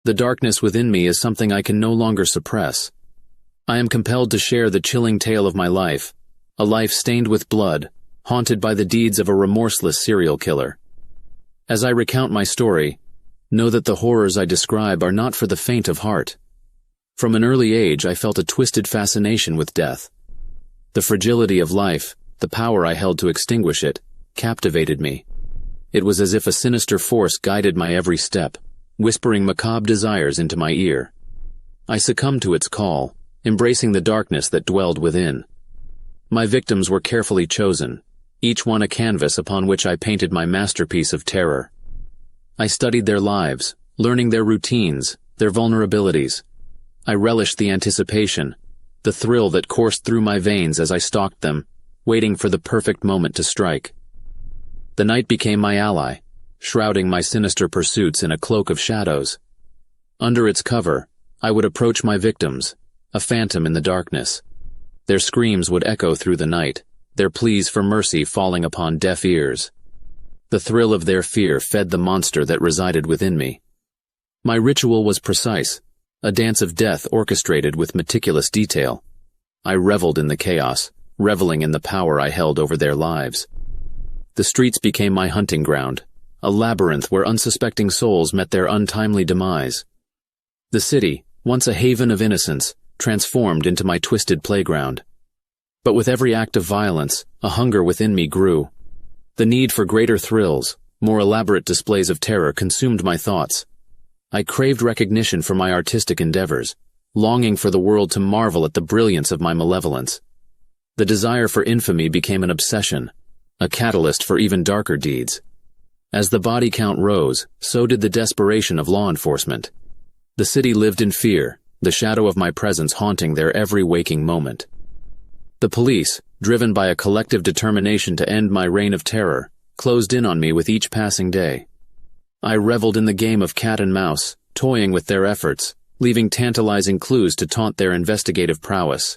The darkness within me is something I can no longer suppress. I am compelled to share the chilling tale of my life, a life stained with blood, haunted by the deeds of a remorseless serial killer. As I recount my story, know that the horrors I describe are not for the faint of heart. From an early age, I felt a twisted fascination with death. The fragility of life, the power I held to extinguish it, captivated me. It was as if a sinister force guided my every step, whispering macabre desires into my ear. I succumbed to its call, embracing the darkness that dwelled within. My victims were carefully chosen, each one a canvas upon which I painted my masterpiece of terror. I studied their lives, learning their routines, their vulnerabilities. I relished the anticipation, the thrill that coursed through my veins as I stalked them, waiting for the perfect moment to strike. The night became my ally, shrouding my sinister pursuits in a cloak of shadows. Under its cover, I would approach my victims, a phantom in the darkness. Their screams would echo through the night, their pleas for mercy falling upon deaf ears. The thrill of their fear fed the monster that resided within me. My ritual was precise, a dance of death orchestrated with meticulous detail. I reveled in the chaos, reveling in the power I held over their lives. The streets became my hunting ground, a labyrinth where unsuspecting souls met their untimely demise. The city, once a haven of innocence, transformed into my twisted playground. But with every act of violence, a hunger within me grew. The need for greater thrills, more elaborate displays of terror consumed my thoughts. I craved recognition for my artistic endeavors, longing for the world to marvel at the brilliance of my malevolence. The desire for infamy became an obsession, a catalyst for even darker deeds. As the body count rose, so did the desperation of law enforcement. The city lived in fear, the shadow of my presence haunting their every waking moment. The police, driven by a collective determination to end my reign of terror, closed in on me with each passing day. I reveled in the game of cat and mouse, toying with their efforts, leaving tantalizing clues to taunt their investigative prowess.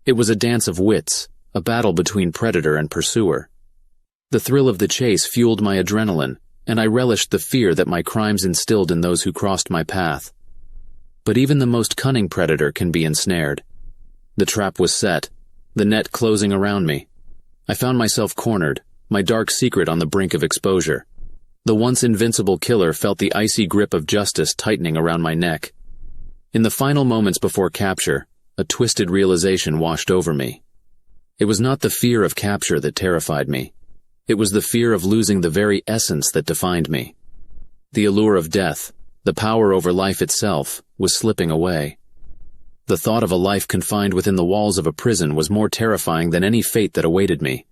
It was a dance of wits, a battle between predator and pursuer. The thrill of the chase fueled my adrenaline, and I relished the fear that my crimes instilled in those who crossed my path. But even the most cunning predator can be ensnared. The trap was set, the net closing around me. I found myself cornered, my dark secret on the brink of exposure. The once invincible killer felt the icy grip of justice tightening around my neck. In the final moments before capture, a twisted realization washed over me. It was not the fear of capture that terrified me. It was the fear of losing the very essence that defined me. The allure of death, the power over life itself, was slipping away. The thought of a life confined within the walls of a prison was more terrifying than any fate that awaited me.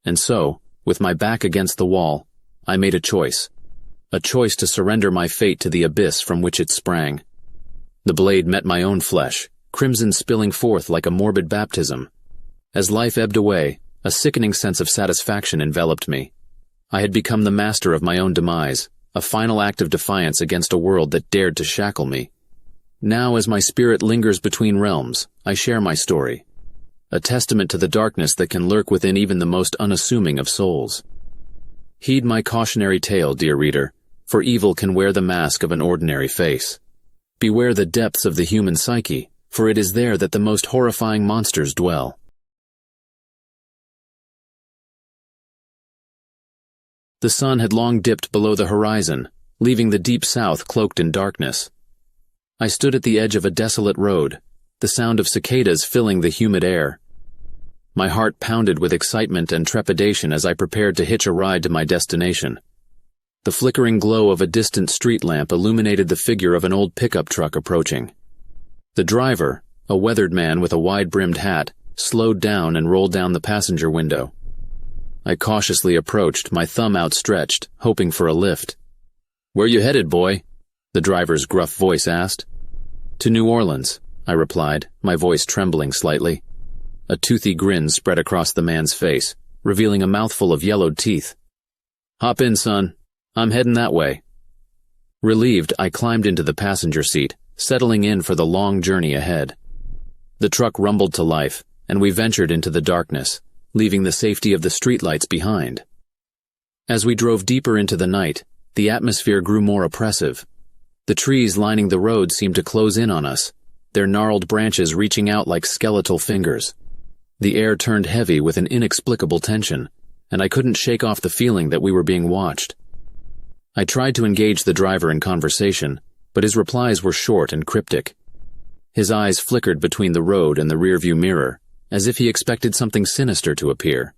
And so, with my back against the wall, I made a choice to surrender my fate to the abyss from which it sprang. The blade met my own flesh, crimson spilling forth like a morbid baptism. As life ebbed away, a sickening sense of satisfaction enveloped me. I had become the master of my own demise, a final act of defiance against a world that dared to shackle me. Now, as my spirit lingers between realms, I share my story, a testament to the darkness that can lurk within even the most unassuming of souls. Heed my cautionary tale, dear reader, for evil can wear the mask of an ordinary face. Beware the depths of the human psyche, for it is there that the most horrifying monsters dwell. The sun had long dipped below the horizon, leaving the deep south cloaked in darkness. I stood at the edge of a desolate road, the sound of cicadas filling the humid air. My heart pounded with excitement and trepidation as I prepared to hitch a ride to my destination. The flickering glow of a distant street lamp illuminated the figure of an old pickup truck approaching. The driver, a weathered man with a wide-brimmed hat, slowed down and rolled down the passenger window. I cautiously approached, my thumb outstretched, hoping for a lift. "Where you headed, boy?" the driver's gruff voice asked. "To New Orleans," I replied, my voice trembling slightly. A toothy grin spread across the man's face, revealing a mouthful of yellowed teeth. "Hop in, son. I'm heading that way." Relieved, I climbed into the passenger seat, settling in for the long journey ahead. The truck rumbled to life, and we ventured into the darkness, leaving the safety of the streetlights behind. As we drove deeper into the night, the atmosphere grew more oppressive. The trees lining the road seemed to close in on us, their gnarled branches reaching out like skeletal fingers. The air turned heavy with an inexplicable tension, and I couldn't shake off the feeling that we were being watched. I tried to engage the driver in conversation, but his replies were short and cryptic. His eyes flickered between the road and the rearview mirror, as if he expected something sinister to appear.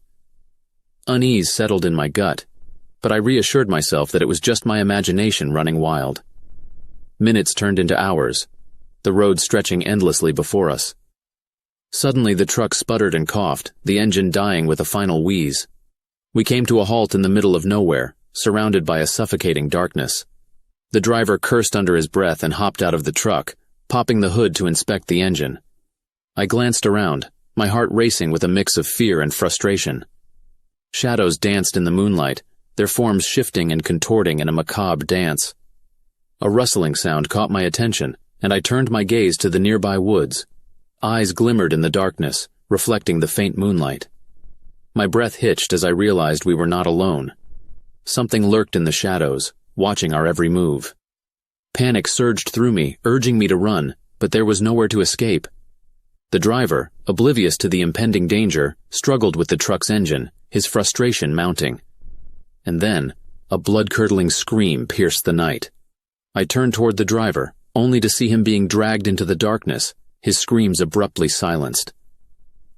Unease settled in my gut, but I reassured myself that it was just my imagination running wild. Minutes turned into hours, the road stretching endlessly before us. Suddenly the truck sputtered and coughed, the engine dying with a final wheeze. We came to a halt in the middle of nowhere, surrounded by a suffocating darkness. The driver cursed under his breath and hopped out of the truck, popping the hood to inspect the engine. I glanced around, my heart racing with a mix of fear and frustration. Shadows danced in the moonlight, their forms shifting and contorting in a macabre dance. A rustling sound caught my attention, and I turned my gaze to the nearby woods. Eyes glimmered in the darkness, reflecting the faint moonlight. My breath hitched as I realized we were not alone. Something lurked in the shadows, watching our every move. Panic surged through me, urging me to run, but there was nowhere to escape. The driver, oblivious to the impending danger, struggled with the truck's engine, his frustration mounting. And then, a blood-curdling scream pierced the night. I turned toward the driver, only to see him being dragged into the darkness, his screams abruptly silenced.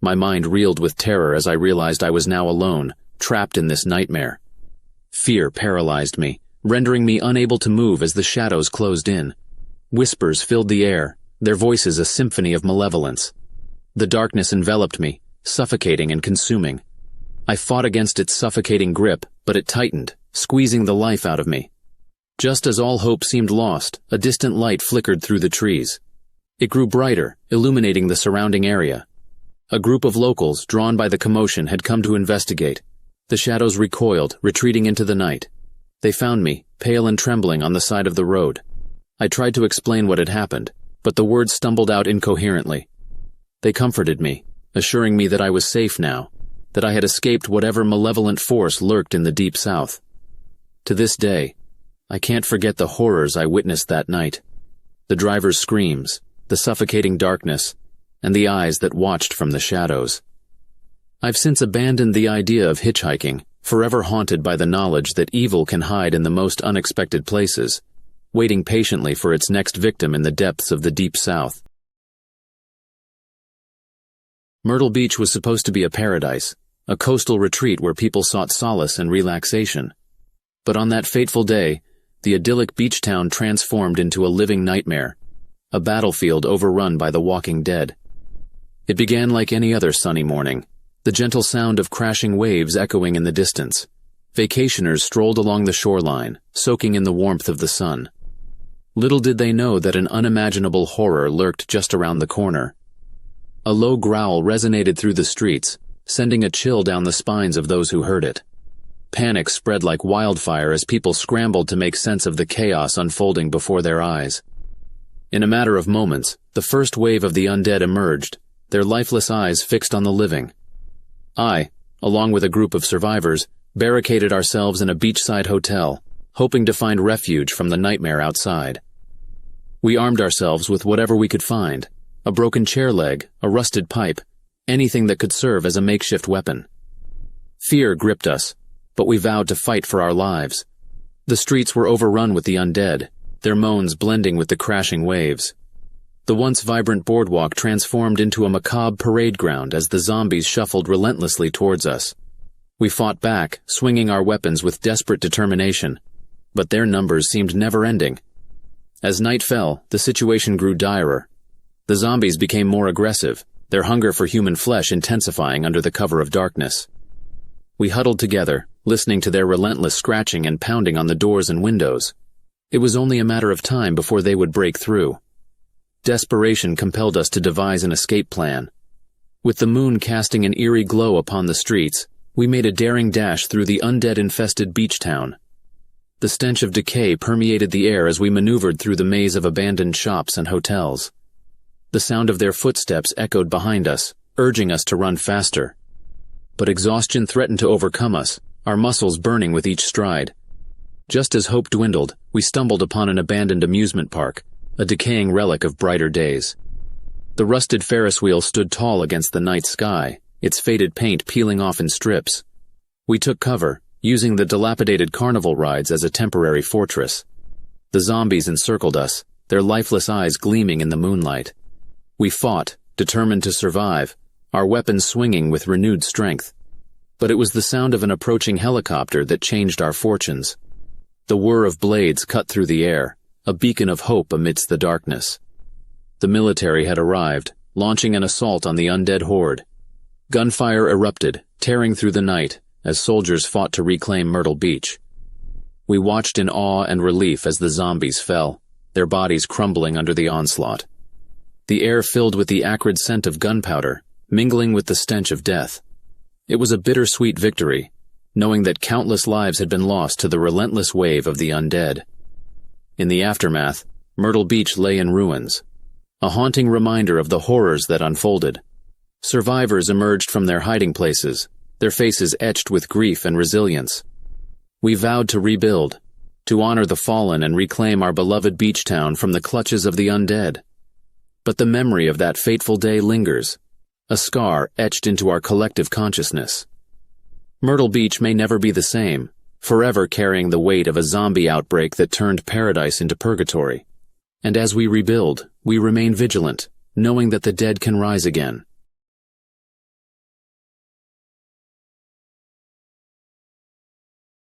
My mind reeled with terror as I realized I was now alone, trapped in this nightmare. Fear paralyzed me, rendering me unable to move as the shadows closed in. Whispers filled the air, their voices a symphony of malevolence. The darkness enveloped me, suffocating and consuming. I fought against its suffocating grip, but it tightened, squeezing the life out of me. Just as all hope seemed lost, a distant light flickered through the trees. It grew brighter, illuminating the surrounding area. A group of locals, drawn by the commotion, had come to investigate. The shadows recoiled, retreating into the night. They found me, pale and trembling, on the side of the road. I tried to explain what had happened, but the words stumbled out incoherently. They comforted me, assuring me that I was safe now, that I had escaped whatever malevolent force lurked in the deep south. To this day, I can't forget the horrors I witnessed that night. The driver's screams, the suffocating darkness, and the eyes that watched from the shadows. I've since abandoned the idea of hitchhiking, forever haunted by the knowledge that evil can hide in the most unexpected places, waiting patiently for its next victim in the depths of the deep south. Myrtle Beach was supposed to be a paradise, a coastal retreat where people sought solace and relaxation. But on that fateful day, the idyllic beach town transformed into a living nightmare, a battlefield overrun by the walking dead. It began like any other sunny morning, the gentle sound of crashing waves echoing in the distance. Vacationers strolled along the shoreline, soaking in the warmth of the sun. Little did they know that an unimaginable horror lurked just around the corner. A low growl resonated through the streets, sending a chill down the spines of those who heard it. Panic spread like wildfire as people scrambled to make sense of the chaos unfolding before their eyes. In a matter of moments, the first wave of the undead emerged, their lifeless eyes fixed on the living. I, along with a group of survivors, barricaded ourselves in a beachside hotel, hoping to find refuge from the nightmare outside. We armed ourselves with whatever we could find, a broken chair leg, a rusted pipe, anything that could serve as a makeshift weapon. Fear gripped us, but we vowed to fight for our lives. The streets were overrun with the undead, their moans blending with the crashing waves. The once vibrant boardwalk transformed into a macabre parade ground as the zombies shuffled relentlessly towards us. We fought back, swinging our weapons with desperate determination, but their numbers seemed never-ending. As night fell, the situation grew direr. The zombies became more aggressive, their hunger for human flesh intensifying under the cover of darkness. We huddled together, listening to their relentless scratching and pounding on the doors and windows. It was only a matter of time before they would break through. Desperation compelled us to devise an escape plan. With the moon casting an eerie glow upon the streets, we made a daring dash through the undead-infested beach town. The stench of decay permeated the air as we maneuvered through the maze of abandoned shops and hotels. The sound of their footsteps echoed behind us, urging us to run faster. But exhaustion threatened to overcome us, our muscles burning with each stride. Just as hope dwindled, we stumbled upon an abandoned amusement park, a decaying relic of brighter days. The rusted Ferris wheel stood tall against the night sky, its faded paint peeling off in strips. We took cover, using the dilapidated carnival rides as a temporary fortress. The zombies encircled us, their lifeless eyes gleaming in the moonlight. We fought, determined to survive, our weapons swinging with renewed strength. But it was the sound of an approaching helicopter that changed our fortunes. The whir of blades cut through the air, a beacon of hope amidst the darkness. The military had arrived, launching an assault on the undead horde. Gunfire erupted, tearing through the night, as soldiers fought to reclaim Myrtle Beach. We watched in awe and relief as the zombies fell, their bodies crumbling under the onslaught. The air filled with the acrid scent of gunpowder, mingling with the stench of death. It was a bittersweet victory, knowing that countless lives had been lost to the relentless wave of the undead. In the aftermath, Myrtle Beach lay in ruins, a haunting reminder of the horrors that unfolded. Survivors emerged from their hiding places, their faces etched with grief and resilience. We vowed to rebuild, to honor the fallen and reclaim our beloved beach town from the clutches of the undead. But the memory of that fateful day lingers, a scar etched into our collective consciousness. Myrtle Beach may never be the same, forever carrying the weight of a zombie outbreak that turned paradise into purgatory. And as we rebuild, we remain vigilant, knowing that the dead can rise again,